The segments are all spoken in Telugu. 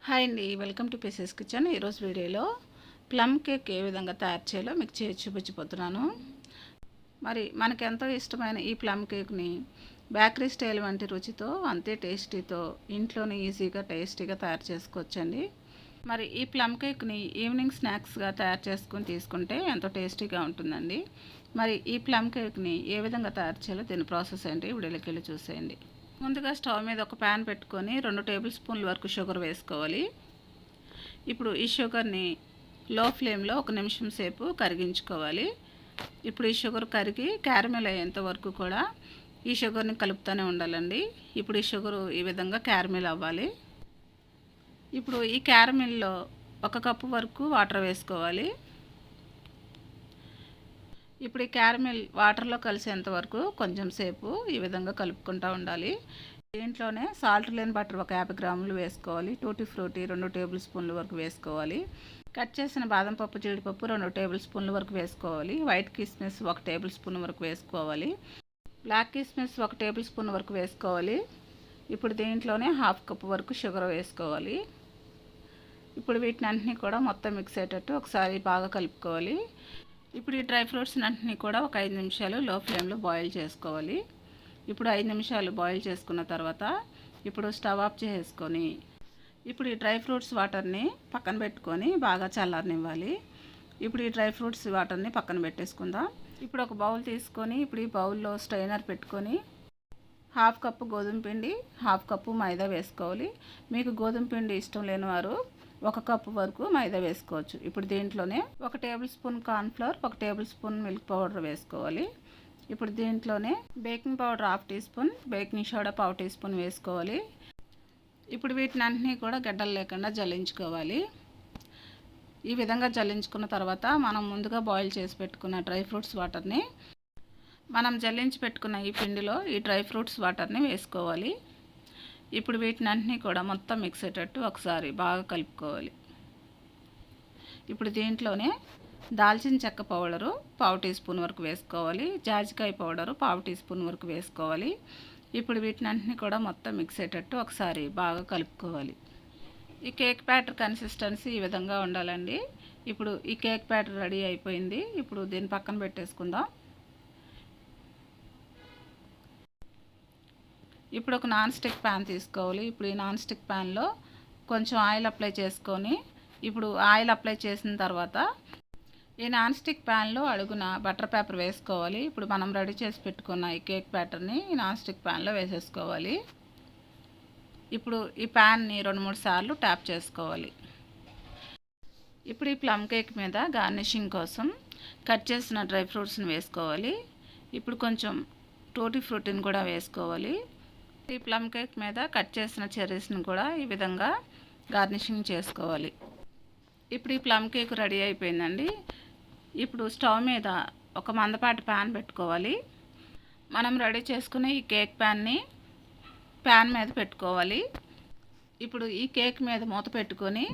హాయ్ అండి, వెల్కమ్ టు పీసెస్ కిచెన్. ఈరోజు వీడియోలో ప్లమ్ కేక్ ఏ విధంగా తయారు చేయాలో మీకు చేసి చూపించబోతున్నాను. మరి మనకు ఎంతో ఇష్టమైన ఈ ప్లమ్ కేక్ని బేకరీ స్టైల్ వంటి రుచితో అంతే టేస్టీతో ఇంట్లోనే ఈజీగా టేస్టీగా తయారు చేసుకోవచ్చండి. మరి ఈ ప్లమ్ కేక్ని ఈవినింగ్ స్నాక్స్గా తయారు చేసుకొని తీసుకుంటే ఎంతో టేస్టీగా ఉంటుందండి. మరి ఈ ప్లమ్ కేక్ని ఏ విధంగా తయారు చేయాలో దీని ప్రాసెస్ ఏంటి వీడియోలోకి వెళ్ళి చూసేయండి. ముందుగా స్టవ్ మీద ఒక ప్యాన్ పెట్టుకొని 2 టేబుల్ స్పూన్ల వరకు షుగర్ వేసుకోవాలి. ఇప్పుడు ఈ షుగర్ని లో ఫ్లేమ్లో 1 నిమిషం సేపు కరిగించుకోవాలి. ఇప్పుడు ఈ షుగర్ కరిగి క్యారమెల్ అయ్యేంత వరకు కూడా ఈ షుగర్ని కలుపుతూనే ఉండాలండి. ఇప్పుడు ఈ షుగర్ ఈ విధంగా క్యారమెల్ అవ్వాలి. ఇప్పుడు ఈ క్యారమెల్లో 1 కప్పు వరకు వాటర్ వేసుకోవాలి. ఇప్పుడు ఈ క్యారమెల్ వాటర్లో కలిసేంత వరకు కొంచెం సేపు ఈ విధంగా కలుపుకుంటూ ఉండాలి. దీంట్లోనే సాల్ట్ లేని బటర్ ఒక 50 గ్రాములు వేసుకోవాలి. టూటీ ఫ్రూటీ 2 టేబుల్ స్పూన్ల వరకు వేసుకోవాలి. కట్ చేసిన బాదం పప్పు, జీడిపప్పు 2 టేబుల్ స్పూన్ల వరకు వేసుకోవాలి. వైట్ కిస్మిస్ 1 టేబుల్ స్పూన్ వరకు వేసుకోవాలి. బ్లాక్ కిస్మిస్ 1 టేబుల్ స్పూన్ వరకు వేసుకోవాలి. ఇప్పుడు దీంట్లోనే 1/2 కప్పు వరకు షుగర్ వేసుకోవాలి. ఇప్పుడు వీటిని అన్నింటినీ కూడా మొత్తం మిక్స్ అయ్యేటట్టు ఒకసారి బాగా కలుపుకోవాలి. ఇప్పుడు ఈ డ్రై ఫ్రూట్స్ అన్నింటినీ కూడా ఒక 5 నిమిషాలు లో ఫ్లేమ్లో బాయిల్ చేసుకోవాలి. ఇప్పుడు 5 నిమిషాలు బాయిల్ చేసుకున్న తర్వాత ఇప్పుడు స్టవ్ ఆఫ్ చేసుకొని ఇప్పుడు ఈ డ్రై ఫ్రూట్స్ వాటర్ని పక్కన పెట్టుకొని బాగా చల్లారనివ్వాలి. ఇప్పుడు ఈ డ్రై ఫ్రూట్స్ వాటర్ని పక్కన పెట్టేసుకుందాం. ఇప్పుడు ఒక బౌల్ తీసుకొని ఇప్పుడు ఈ బౌల్లో స్ట్రైనర్ పెట్టుకొని 1/2 కప్పు గోధుమ పిండి, 1/2 కప్పు మైదా వేసుకోవాలి. మీకు గోధుమ పిండి ఇష్టం లేని వారు 1 కప్పు వరకు మైదా వేసుకోవచ్చు. ఇప్పుడు దీంట్లోనే 1 tablespoon cornflour, 1 tablespoon milk powder వేసుకోవాలి. ఇప్పుడు దీంట్లోనే baking powder 1/2 teaspoon, baking soda 1/2 teaspoon వేసుకోవాలి. ఇప్పుడు వీటిని అన్నింటినీ కూడా గడ్డలు లేకుండా జల్లించుకోవాలి. ఈ విధంగా జల్లించుకున్న తర్వాత మనం ముందుగా బాయిల్ చేసి పెట్టుకున్న డ్రై ఫ్రూట్స్ వాటర్ని మనం జల్లించి పెట్టుకున్న ఈ పిండిలో ఈ డ్రై ఫ్రూట్స్ వాటర్ని వేసుకోవాలి. ఇప్పుడు వీటిని అన్నింటినీ కూడా మొత్తం మిక్స్ అయ్యేటట్టు ఒకసారి బాగా కలుపుకోవాలి. ఇప్పుడు దీంట్లోనే దాల్చిన చెక్క పౌడరు 1/2 టీ స్పూన్ వరకు వేసుకోవాలి. జాజికాయ పౌడరు 1/2 టీ స్పూన్ వరకు వేసుకోవాలి. ఇప్పుడు వీటిని అన్నింటినీ కూడా మొత్తం మిక్స్ అయ్యేటట్టు ఒకసారి బాగా కలుపుకోవాలి. ఈ కేక్ బ్యాటర్ కన్సిస్టెన్సీ ఈ విధంగా ఉండాలండి. ఇప్పుడు ఈ కేక్ బ్యాటర్ రెడీ అయిపోయింది. ఇప్పుడు దీన్ని పక్కన పెట్టేసుకుందాం. ఇప్పుడు ఒక నాన్ స్టిక్ ప్యాన్ తీసుకోవాలి. ఇప్పుడు ఈ నాన్ స్టిక్ ప్యాన్లో కొంచెం ఆయిల్ అప్లై చేసుకొని ఇప్పుడు ఆయిల్ అప్లై చేసిన తర్వాత ఈ నాన్ స్టిక్ ప్యాన్లో అడుగున బటర్ పేపర్ వేసుకోవాలి. ఇప్పుడు మనం రెడీ చేసి పెట్టుకున్న ఈ కేక్ బ్యాటర్ని ఈ నాన్ స్టిక్ ప్యాన్లో వేసేసుకోవాలి. ఇప్పుడు ఈ ప్యాన్ని 2-3 సార్లు ట్యాప్ చేసుకోవాలి. ఇప్పుడు ఈ ప్లమ్ కేక్ మీద గార్నిషింగ్ కోసం కట్ చేసిన డ్రై ఫ్రూట్స్ని వేసుకోవాలి. ఇప్పుడు కొంచెం టూటీ ఫ్రూటీని కూడా వేసుకోవాలి. ఈ ప్లమ్ కేక్ మీద కట్ చేసిన చెర్రీస్ని కూడా ఈ విధంగా గార్నిషింగ్ చేసుకోవాలి. ఇప్పుడు ఈ ప్లమ్ కేక్ రెడీ అయిపోయిందండి. ఇప్పుడు స్టవ్ మీద ఒక మందపాటి ప్యాన్ పెట్టుకోవాలి. మనం రెడీ చేసుకునే ఈ కేక్ ప్యాన్ మీద పెట్టుకోవాలి. ఇప్పుడు ఈ కేక్ మీద మూత పెట్టుకొని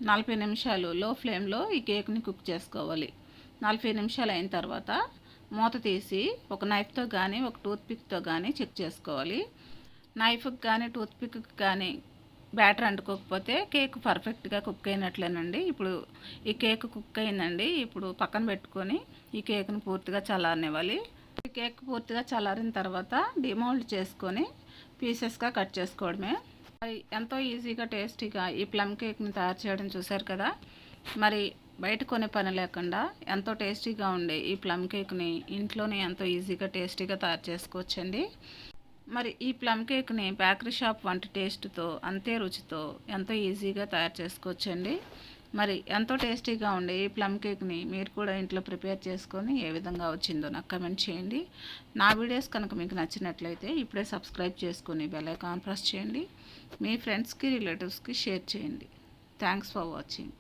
40 నిమిషాలు లో ఫ్లేమ్లో ఈ కేక్ని కుక్ చేసుకోవాలి. 40 నిమిషాలు అయిన తర్వాత మూత తీసి ఒక నైఫ్తో కానీ ఒక టూత్పిక్తో కానీ చెక్ చేసుకోవాలి. నైఫ్కి కానీ టూత్పిక్కి కానీ బ్యాటర్ అంటుకోకపోతే కేక్ పర్ఫెక్ట్గా కుక్ అయినట్లేనండి. ఇప్పుడు ఈ కేక్ కుక్ అయిందండి. ఇప్పుడు పక్కన పెట్టుకొని ఈ కేక్ని పూర్తిగా చల్లారనివ్వాలి. ఈ కేక్ పూర్తిగా చల్లారిన తర్వాత డిమోల్డ్ చేసుకొని పీసెస్గా కట్ చేసుకోవడమే. ఎంతో ఈజీగా టేస్టీగా ఈ ప్లమ్ కేక్ని తయారు చేయడం చూశారు కదా. మరి బయట కొనే పని లేకుండా ఎంతో టేస్టీగా ఉండే ఈ ప్లమ్ కేక్ని ఇంట్లోనే ఎంతో ఈజీగా టేస్టీగా తయారు చేసుకోవచ్చండి. మరి ఈ ప్లమ్ కేక్ని బేకరీ షాప్ వంటి టేస్ట్తో అంతే రుచితో ఎంతో ఈజీగా తయారు చేసుకోవచ్చండి. మరి ఎంతో టేస్టీగా ఉండే ఈ ప్లమ్ కేక్ని మీరు కూడా ఇంట్లో ప్రిపేర్ చేసుకొని ఏ విధంగా వచ్చిందో నాకు కమెంట్ చేయండి. నా వీడియోస్ కనుక మీకు నచ్చినట్లయితే ఇప్పుడే సబ్స్క్రైబ్ చేసుకొని బెల్ ఐకాన్ ప్రెస్ చేయండి. మీ ఫ్రెండ్స్కి రిలేటివ్స్కి షేర్ చేయండి. Thanks for watching.